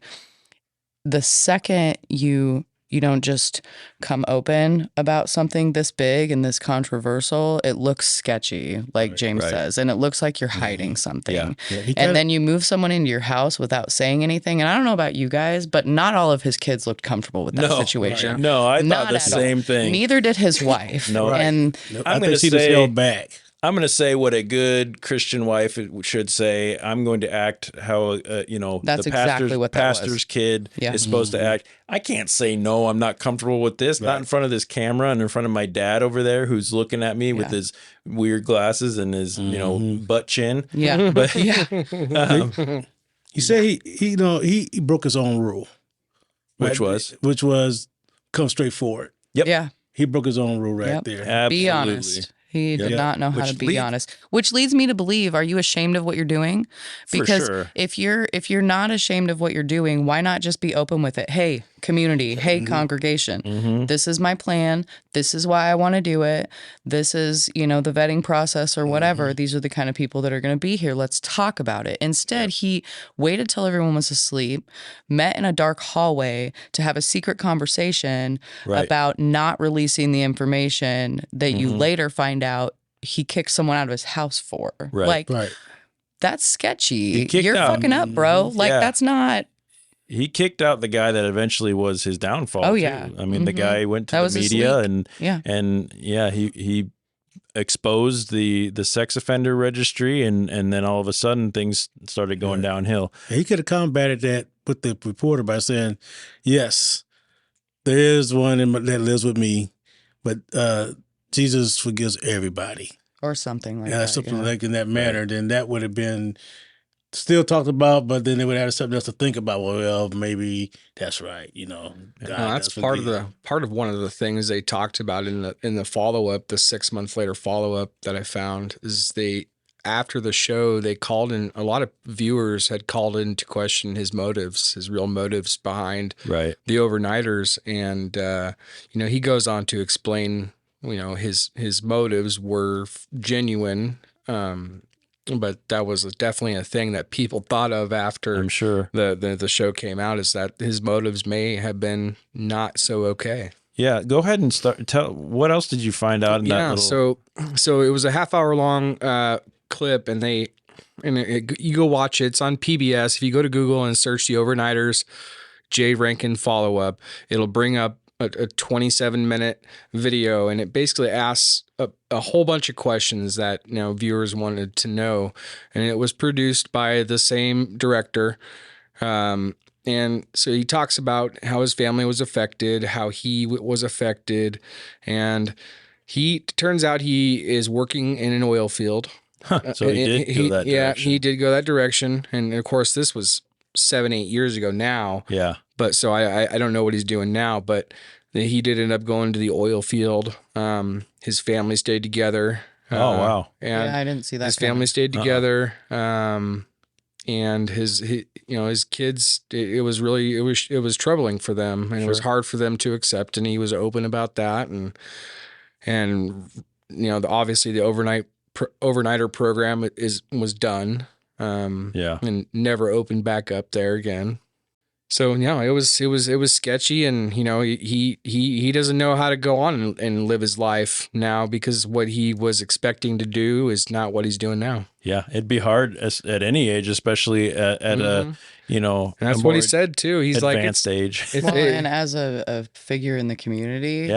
the second you don't just come open about something this big and this controversial, it looks sketchy, like James says, and it looks like you're hiding something. Yeah. And then you move someone into your house without saying anything. And I don't know about you guys, but not all of his kids looked comfortable with that situation. No, I Not thought the at same all. thing. Neither did his wife. No, and I'm going to she just say held back. I'm going to say what a good Christian wife should say. I'm going to act how That's the exactly what that pastor's was. kid is supposed to act. I can't say no. I'm not comfortable with this. Not in front of this camera and in front of my dad over there who's looking at me with his weird glasses and his butt chin. Yeah, but He said he broke his own rule, which was come straight forward. Yep. Yeah. He broke his own rule right there. Absolutely. Be honest. He did not know how to be honest, which leads me to believe, are you ashamed of what you're doing? Because if you're not ashamed of what you're doing, why not just be open with it? Hey, community, hey, congregation, this is my plan. This is why I want to do it. This is, the vetting process or whatever. These are the kind of people that are going to be here. Let's talk about it. Instead, he waited till everyone was asleep, met in a dark hallway to have a secret conversation about not releasing the information that you later find out he kicked someone out of his house for. Right. That's sketchy. You're fucking up, bro. That's not. He kicked out the guy that eventually was his downfall. Oh, yeah. Too. I mean, the guy went to the media and he exposed the sex offender registry and then all of a sudden things started going downhill. He could have combated that with the reporter by saying, yes, there is one that lives with me, but Jesus forgives everybody. Or something like that. Something like in that manner, then that would have been still talked about, but then they would have something else to think about. Well, maybe that's right. God, that's part of one of the things they talked about in the follow up, the 6 months later follow up that I found is after the show they called in. A lot of viewers had called in to question his motives, his real motives behind the overnighters, and he goes on to explain. His motives were genuine. But that was definitely a thing that people thought of after I'm sure the show came out, is that his motives may have been not so okay. Yeah, go ahead and tell what else did you find out in that little... So it was a half-hour long clip, and you go watch it. It's on PBS. If you go to Google and search the overnighters Jay Rankin follow-up, it'll bring up a 27-minute video, and it basically asks a whole bunch of questions that viewers wanted to know, and it was produced by the same director, and so he talks about how his family was affected, how he was affected, and turns out he is working in an oil field. So he did go that direction. Yeah, he did go that direction, and of course this was 7-8 years ago now. Yeah. But so I don't know what he's doing now, but he did end up going to the oil field. His family stayed together. Oh, wow. And I didn't see that. His family stayed together. And his kids, it was troubling for them, and it was hard for them to accept. And he was open about that. And obviously the overnighter program was done. And never opened back up there again. So it was sketchy, and he doesn't know how to go on and live his life now, because what he was expecting to do is not what he's doing now. Yeah, it'd be hard at any age, especially at a and that's what he said too. He's advanced age. And as a figure in the community,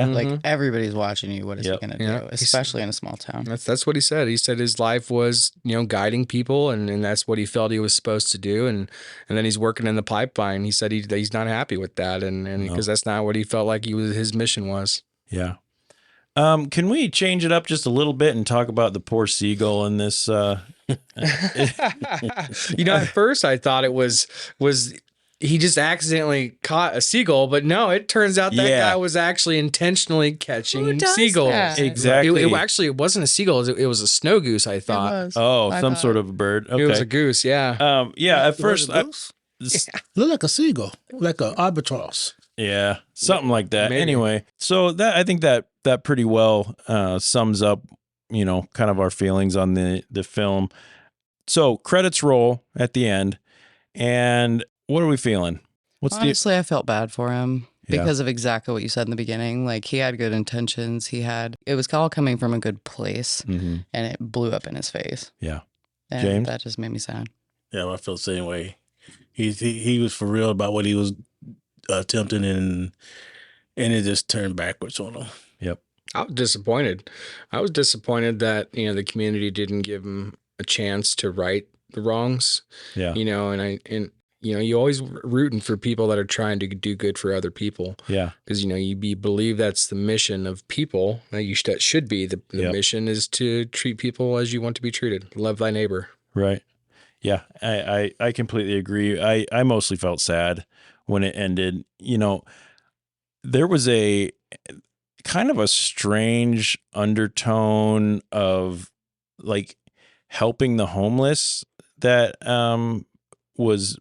everybody's watching you. What is he going to do, especially in a small town? That's what he said. He said his life was guiding people, and that's what he felt he was supposed to do. And then he's working in the pipeline. He said he's not happy with that, and because that's not what he felt like his mission was. Yeah. Can we change it up just a little bit and talk about the poor seagull in this? At first I thought it was he just accidentally caught a seagull, but no, it turns out that guy was actually intentionally catching seagulls. That? Exactly. It wasn't a seagull. It was a snow goose, I thought. Sort of a bird. Okay. It was a goose, yeah. At first, look like a seagull, like an albatross. Yeah, something like that. Maybe. Anyway, so I think that pretty well sums up, kind of our feelings on the film. So credits roll at the end, and what are we feeling? Honestly, I felt bad for him Yeah. because of exactly what you said in the beginning. Like, he had good intentions. It was all coming from a good place, and it blew up in his face. Yeah. And James? that just made me sad. Yeah, I felt the same way. He was for real about what he was attempting, and it just turned backwards on him. Yep. I was disappointed. I was disappointed that, the community didn't give him a chance to right the wrongs. Yeah. And you always rooting for people that are trying to do good for other people. Yeah. Because, you believe that's the mission of people. That should be the mission is to treat people as you want to be treated. Love thy neighbor. Right. Yeah. I completely agree. I mostly felt sad when it ended. There was a kind of a strange undertone of like helping the homeless that was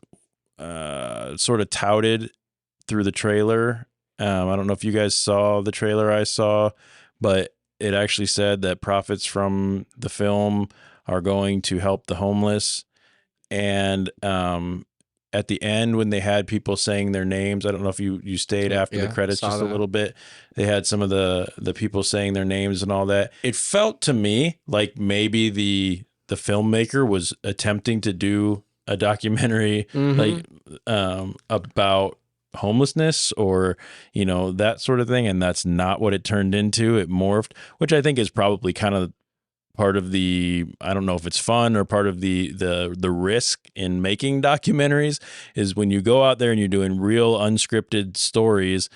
sort of touted through the trailer. I don't know if you guys saw the trailer I saw, but it actually said that profits from the film are going to help the homeless. And at the end, when they had people saying their names, I don't know if you stayed after the credits just a little bit. They had some of the people saying their names and all that. It felt to me like maybe the filmmaker was attempting to do a documentary like about homelessness or that sort of thing, and that's not what it turned into. It morphed, which I think is probably kind of part of the, I don't know if it's fun or part of the risk in making documentaries, is when you go out there and you're doing real unscripted stories,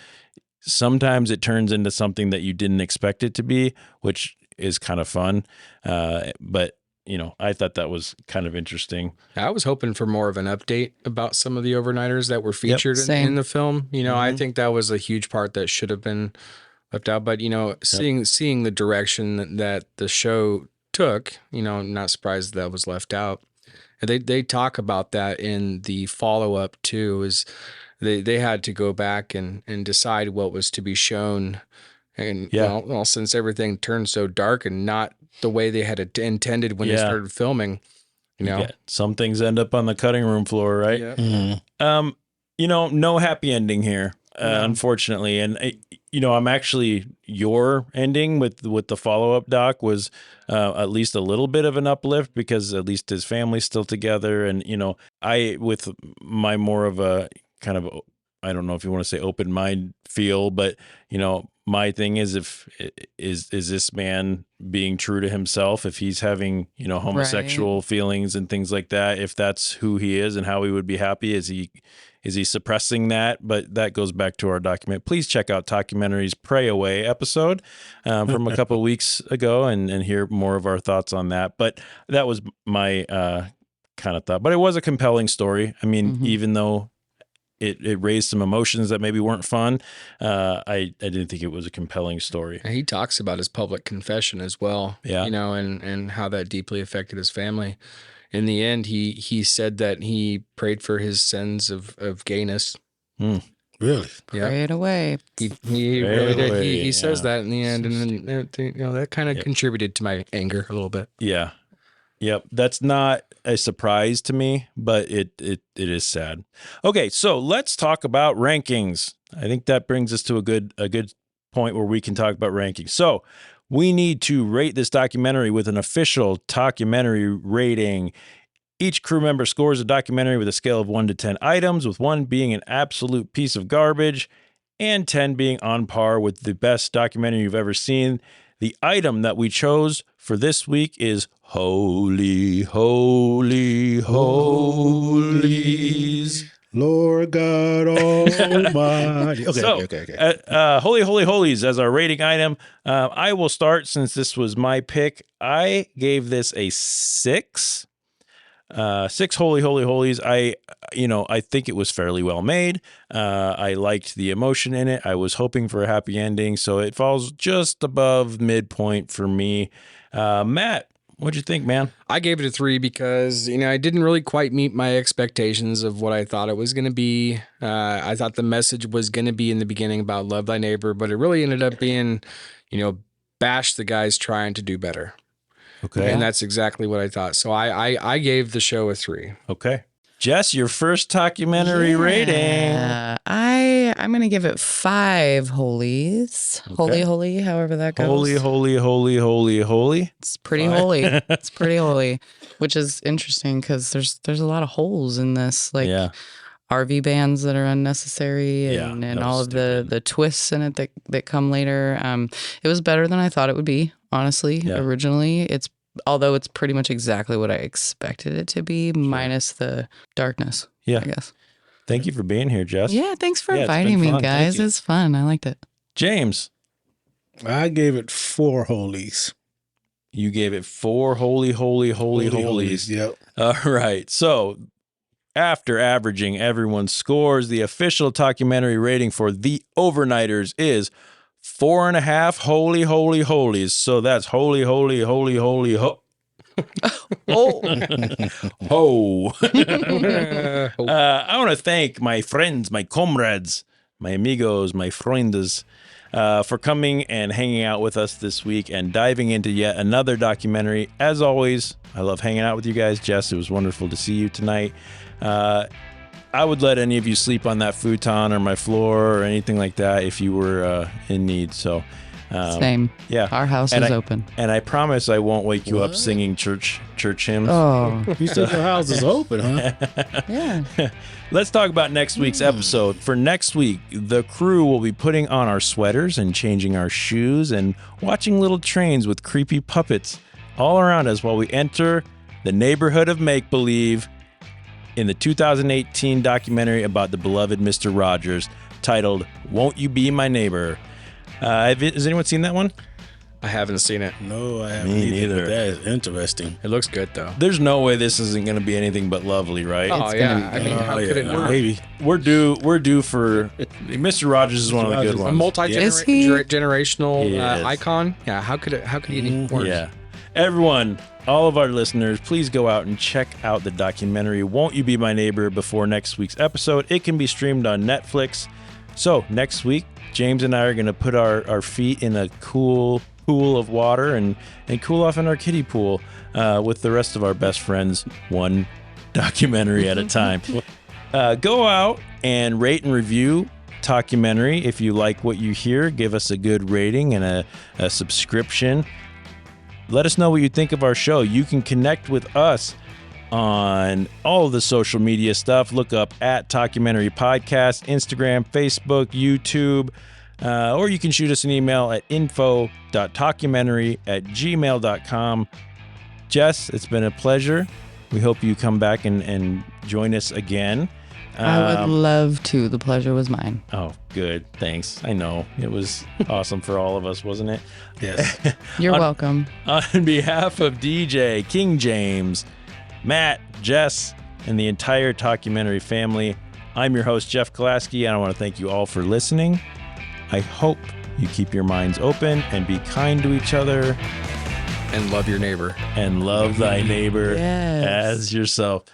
sometimes it turns into something that you didn't expect it to be, which is kind of fun. But I thought that was kind of interesting. I was hoping for more of an update about some of the overnighters that were featured in the film. I think that was a huge part that should have been left out. But, seeing the direction that the show took, not surprised that was left out. And they talk about that in the follow-up too, is they had to go back and decide what was to be shown. And well, since everything turned so dark and not the way they had it intended when they started filming, some things end up on the cutting room floor, right? Yeah. Mm-hmm. No happy ending here, unfortunately. And I'm actually, your ending with the follow-up doc was at least a little bit of an uplift, because at least his family's still together. And I, with my more of a kind of, I don't know if you want to say open mind feel, but my thing is, is this man being true to himself? If he's having, homosexual feelings and things like that, if that's who he is and how he would be happy, is he suppressing that? But that goes back to our document. Please check out Talkumentary's Pray Away episode from a couple of weeks ago and hear more of our thoughts on that. But that was my kind of thought. But it was a compelling story. I mean, even though it raised some emotions that maybe weren't fun, I didn't think it was a compelling story. He talks about his public confession as well, and how that deeply affected his family. In the end, he said that he prayed for his sins of gayness. Really? Yeah. Pray it away. He really did. He says that in the end, and then, that kind of contributed to my anger a little bit. Yeah. Yep. That's not a surprise to me, but it is sad. Okay, so let's talk about rankings. I think that brings us to a good point where we can talk about rankings. So we need to rate this documentary with an official documentary rating. Each crew member scores a documentary with a scale of 1 to 10 items, with 1 being an absolute piece of garbage and 10 being on par with the best documentary you've ever seen. The item that we chose for this week is Holy, Holy, Holies. Lord God Almighty. Okay. Holy, Holy, Holies as our rating item. I will start since this was my pick. I gave this a 6. 6 Holy, Holy, Holies. I think it was fairly well made. I liked the emotion in it. I was hoping for a happy ending, so it falls just above midpoint for me. Matt, what'd you think, man? I gave it a 3 because, I didn't really quite meet my expectations of what I thought it was going to be. I thought the message was going to be in the beginning about love thy neighbor, but it really ended up being, bash the guys trying to do better. Okay. And that's exactly what I thought. So I gave the show a 3. Okay. Jess, your first documentary rating. I'm going to give it 5 holies. Okay. Holy, however that goes. Holy. It's pretty holy. It's pretty holy, which is interesting because there's a lot of holes in this, like RV bans that are unnecessary and all of the twists in it that come later. It was better than I thought it would be, honestly, originally. Although it's pretty much exactly what I expected it to be, minus the darkness, I guess. Thank you for being here, Jess. Yeah, thanks for inviting me, guys. It's fun. I liked it. James. I gave it 4 holies. You gave it 4 holies. Yep. All right. So after averaging everyone's scores, the official documentary rating for The Overnighters is 4.5 holies. So that's holy. Ho. I want to thank my friends, my comrades, my amigos, my friendes, for coming and hanging out with us this week and diving into yet another documentary. As always, I love hanging out with you guys. Jess, it was wonderful to see you tonight. I would let any of you sleep on that futon or my floor or anything like that if you were in need. So, same. Yeah, our house is open, and I promise I won't wake you up singing church hymns. Oh, you said your house is open, huh? Yeah. Let's talk about next week's episode. For next week, the crew will be putting on our sweaters and changing our shoes and watching little trains with creepy puppets all around us while we enter the neighborhood of make-believe in the 2018 documentary about the beloved Mr. Rogers titled Won't You Be My Neighbor? Has anyone seen that one? I haven't seen it. No, I haven't Me either. neither. But that is interesting. It looks good, though. There's no way this isn't going to be anything but lovely, right? Oh, yeah. I mean, how could it not? Maybe. We're due for Mr. Rogers is one of the good A ones. multi-generational icon. Yeah, how could he any worse? Yeah. Everyone, all of our listeners, please go out and check out the documentary Won't You Be My Neighbor before next week's episode. It can be streamed on Netflix. So next week, James and I are going to put our feet in a cool pool of water and cool off in our kiddie pool with the rest of our best friends, one documentary at a time. Go out and rate and review Talkumentary. If you like what you hear, give us a good rating and a subscription. Let us know what you think of our show. You can connect with us on all of the social media stuff. Look up at Talkumentary Podcast, Instagram, Facebook, YouTube, or you can shoot us an email at info.talkumentary@gmail.com. Jess, it's been a pleasure. We hope you come back and join us again. I would love to. The pleasure was mine. Oh, good. Thanks. I know. It was awesome for all of us, wasn't it? Yes. You're welcome. On behalf of DJ, King James, Matt, Jess, and the entire Talkumentary family, I'm your host, Jeff Kolaski, and I want to thank you all for listening. I hope you keep your minds open and be kind to each other. And love your neighbor. And love thy neighbor Yes. as yourself.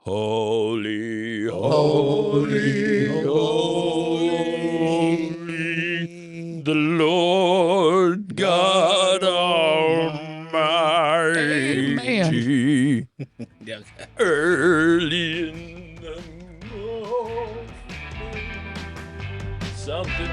Holy, holy, holy, the Lord God Almighty. Amen. Early in the morning, something.